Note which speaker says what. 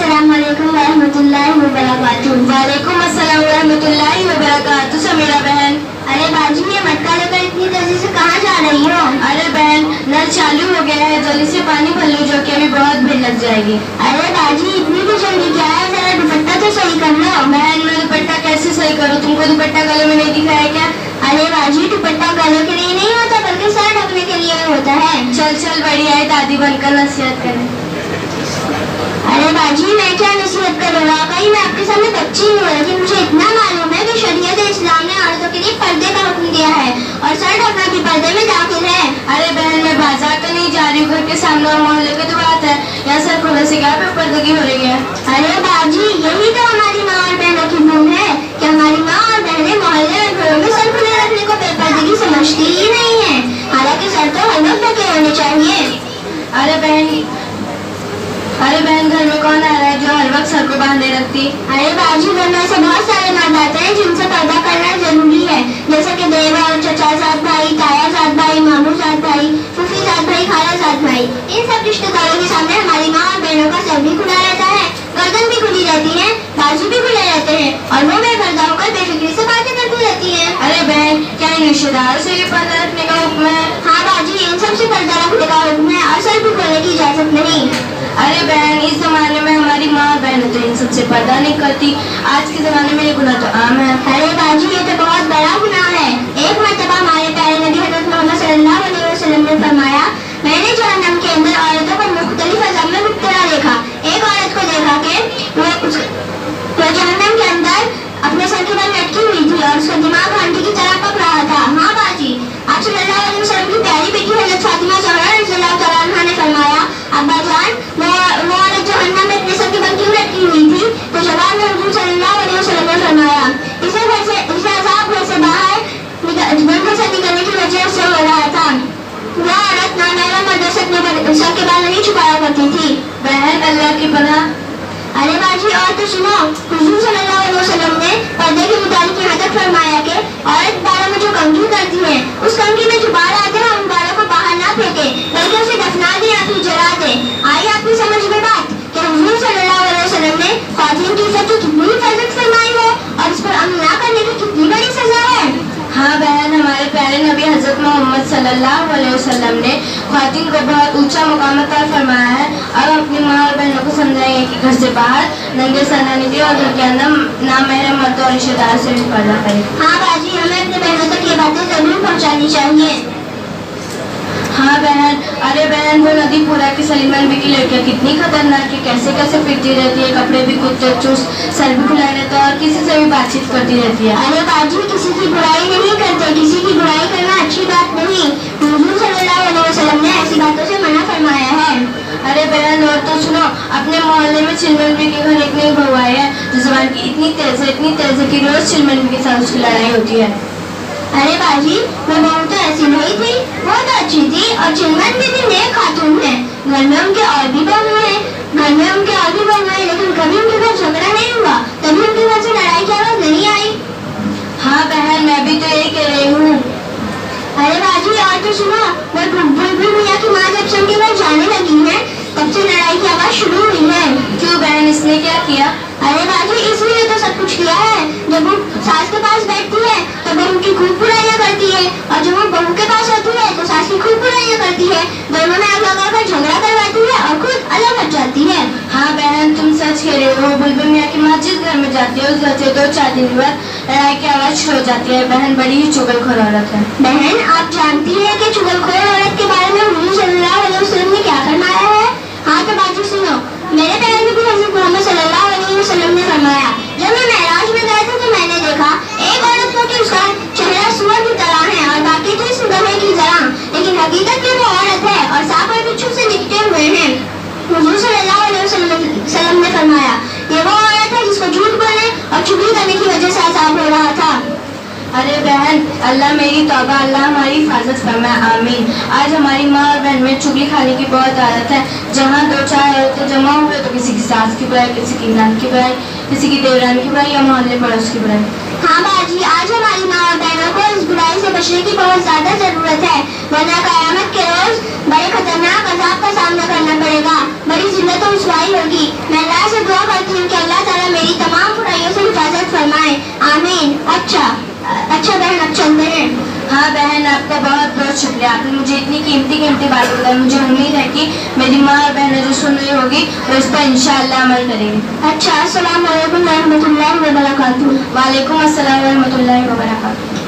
Speaker 1: अस्सलाम वालेकुम रहमतुल्लाहि व बरकातुहू।
Speaker 2: वालेकुम अस्सलाम रहमतुल्लाहि व बरकातुहू। समीरा बहन,
Speaker 1: अरे बाजी, ये मटका लेकर इतनी तेजी से कहाँ जा रही हो?
Speaker 2: अरे बहन, नल चालू हो गया है, जल्दी से पानी भर लो, जो कि अभी बहुत भीड़ लग जाएगी।
Speaker 1: अरे बाजी, इतनी भी जल्दी क्या है? जरा दुपट्टा तो सही कर लो।
Speaker 2: बहन, मैं दुपट्टा कैसे सही करूँ? तुमको दुपट्टा गले में नहीं दिखाया क्या?
Speaker 1: अरे बाजी, दुपट्टा गले के लिए नहीं होता बल्कि सर ढकने के लिए होता है।
Speaker 2: चल चल, बढ़िया है, दादी बनकर नसीहत करें।
Speaker 1: अरे बाजी, मैं क्या नसीहत करूँगा? कहीं मैं आपके सामने बच्ची हूँ, लेकिन मुझे इतना मालूम है कि शरीयत इस्लाम ने औरतों के लिए पर्दे का हुक्म दिया है और सर ढकना भी पर्दे में दाखिल है।
Speaker 2: अरे बहन, मैं बाजार तो नहीं जा रही हूँ, घर के सामने और मोहल्ले की तो बात है, यहाँ सर खोलने से क्या पर्दगी हो रही है?
Speaker 1: अरे बाजी, यही तो हमारी माँ और बहनों की भूल है कि हमारी माँ और बहनें मोहल्ले और घरों में सर खुले रखने को बेपर्दगी समझती ही नहीं है, हालांकि सर तो हर वक्त ढके होने चाहिए।
Speaker 2: अरे बहन, घर में कौन आ रहा है जो हर वक्त सर को बांधे रखती?
Speaker 1: अरे बाजी, घर में ऐसे बहुत सारे मर्द आते हैं जिनसे पर्दा करना जरूरी है, जैसे कि देवर, चचा साथ भाई, ताया साथ भाई, मामू साथ भाई, फूफी साथ भाई, खाला साथ भाई। इन सब रिश्तेदारों के सामने हमारी माँ और बहनों का सर भी खुला रहता है, गर्दन भी खुली रहती है, बाजू भी खुले रहते हैं और वो बेपर्दा होकर बेफिक्री से बातें करती रहती है।
Speaker 2: अरे बहन, क्या इन रिश्तेदारों से भी पर्दा रखने का हुक्म है?
Speaker 1: हाँ बाजी, इन सब से पर्दा रखने का हुक्म है और सर भी खोलने की इजाजत नहीं।
Speaker 2: अरे बहन, इस जमाने में हमारी माँ और बहन तो इन सबसे पर्दा नहीं करती, आज के जमाने में ये गुनाह तो आम है।
Speaker 1: अरे बाजी, ये तो बहुत बड़ा गुनाह है। एक मर्तबा हमारे प्यारे नबी हज़रत मोहम्मद सल्लल्लाहु अलैहि वसल्लम ने फरमाया, मैंने जहन्नम के अंदर औरतों को मुख्तलिफ अज़ाब में मुब्तला देखा। एक औरत को देखा कि वो जहन्नम के अंदर अपने सर के बल लटकी हुई थी और उसका दिमाग घंटी की तरह पक रहा था। हाँ बाजी, आप सल्लल्लाहु अलैहि वसल्लम की प्यारी बेटी हज़रत फातिमा ज़हरा रज़ियल्लाहु तआला अन्हा ने फरमाया, अब्बा जान, वो औरत जहन्नम में अपने सर के बल क्यों लटकी हुई थी? तो जवाब में हुज़ूर सल्लल्लाहु अलैहि वसल्लम ने फरमाया, इसे अज़ाब घर से बाहर घर से निकलने की वजह से हो रहा था। वह औरत नामहरम मर्दों से अपने सर के बाल नहीं छुपाया करती थी।
Speaker 2: बहन, अल्लाह की पनाह।
Speaker 1: अरे बाजी, और तो सुनो, हुज़ूर सल्लल्लाहु अलैहि वसल्लम ने पर्दे के मुताबिक यहाँ तक फरमाया कि औरत बालों में जो कंघी करती है, उस कंघी में जो बाल आते हैं उन बालों को बाहर ना फेंके बल्कि उसे दफना दे या फिर जला दे। आई आपकी समझ में बात कि हुज़ूर सल्लल्लाहु अलैहि वसल्लम ने ख़वातीन की इज़्ज़त की कितनी हिफाजत फरमाई है और इस पर अमल ना करने की कितनी बड़ी सजा है।
Speaker 2: हाँ बहन, हमारे प्यारे नबी हज़रत मोहम्मद सल्लल्लाहु अलैहि वसल्लम ने ख़वातीन को बहुत ऊंचा मुकाम अता फरमाया है और हम अपनी माँ और बहनों को समझाएंगे कि घर से बाहर नंगे सर न निकले और घर के अंदर नामहरम मर्दों और रिश्तेदार से भी पर्दा करें।
Speaker 1: हाँ बाजी, हमें अपने बहनों तक ये बातें जरूर पहुँचानी चाहिए।
Speaker 2: हाँ बहन, अरे बहन, वो नदी पूरा की सलीमान भी की लड़कियाँ कितनी खतरनाक है, कैसे कैसे फिरती रहती है, कपड़े भी कुत्ते चुस्त, सर भी खुला रहता है और किसी से भी बातचीत करती रहती है।
Speaker 1: अरे बाजी, किसी की बुराई नहीं करते, किसी की बुराई करना अच्छी बात नहीं। हुज़ूर सल्लल्लाहु अलैहि वसल्लम ने ऐसी बातों से मना फरमाया है।
Speaker 2: अरे बहन, और तो सुनो, अपने मोहल्ले में चिलमन भी के घर एक नई बहू आई है जो ज़बान की इतनी तेज है कि रोज चिलमन भी के साथ उसकी लड़ाई होती है।
Speaker 1: अरे बाजी, वो बहू तो ऐसी नहीं थी, वो तो अच्छी थी और चिलमन भी नेक खातून है। घर में उनके और भी बहू है, लेकिन कभी उनके घर झगड़ा नहीं हुआ, कभी उनके घर से लड़ाई की आवाज नहीं आई।
Speaker 2: हाँ बहन, मैं भी तो यही कह रही हूँ।
Speaker 1: अरे बाजी, और तो सुनो, वो बुलबुल मियाँ की माँ जब से उनके घर जाने लगी है तब से लड़ाई की आवाज शुरू हुई है।
Speaker 2: क्यों बहन, इसने क्या किया?
Speaker 1: अरे बाजी, इसलिए तो सब कुछ किया है। जब वो सास के पास बैठती है तो बहू की खूब बुराइयां करती है और जब वो बहू के पास होती है तो सास की खूब बुराइयां करती है। दोनों में आग लगाकर झगड़ा करवाती है और खुद अलग हट जाती है।
Speaker 2: हाँ बहन, तुम सच कह रहे हो। बुलबुल मियाँ की माँ जिस घर में जाती है उस घर से 2-4 दिन बाद लड़ाई की आवाज शुरू हो जाती है। बहन बड़ी ही चुगलखोर औरत है।
Speaker 1: बहन, आप जानती है कि चुगलखोर औरत के बारे में हुज़ूर सल्लल्लाहु अलैहि वसल्लम ने क्या फरमाया है? हाँ तो बाजी सुनो, मेरे प्यारे नबी हज़रत मोहम्मद सल्लल्लाहु अलैहि वसल्लम ने फरमाया, जब मैं मेराज में गया था तो मैंने देखा एक औरत को कि उसका चेहरा सूअर की तरह है और बाकी तो इस गधे की तरह, लेकिन हकीकत में वो औरत है और सांप और बिच्छू से निकटे हुए हैं। हुज़ूर सल्लल्लाहु अलैहि वसल्लम ने फरमाया, ये वो औरत है जिसको झूठ बोलने और चुगली करने की वजह से अज़ाब हो रहा था।
Speaker 2: अरे बहन, अल्लाह मेरी तौबा, अल्लाह हमारी हिफाजत फरमाए, आमीन। आज हमारी माँ और बहन में चुगली खाने की बहुत आदत है। जहाँ 2-4 औरतें जमा हुए तो किसी की सास की बुराई, किसी की नान की बुराई, किसी की देवरान की बुराई या मोहल्ले पड़ोस की बुराई।
Speaker 1: हाँ बाजी, आज हमारी माँ और बहनों को इस बुराई से बचने की बहुत ज्यादा जरूरत है, वरना क़यामत के रोज बड़े खतरनाक अज़ाब का सामना करना पड़ेगा, बड़ी जिल्लतों रुसवाई होगी। मैं अल्लाह से दुआ करती हूँ कि अल्लाह ताला मेरी तमाम बुराइयों से हिफाजत फरमाए, आमीन। अच्छा बहन, अब चलते हैं।
Speaker 2: हाँ बहन, आपका बहुत बहुत शुक्रिया, आपने मुझे इतनी कीमती बात बताई। मुझे उम्मीद है कि मेरी माँ और बहनें जो सुन रही होगी वो इस पर इंशाअल्लाह अमल करेंगी।
Speaker 1: अच्छा, अस्सलाम वालेकुम रहमतुल्लाहि व बरकातुहू।
Speaker 2: वालेकुम अस्सलाम व रहमतुल्लाहि व बरकातुहू।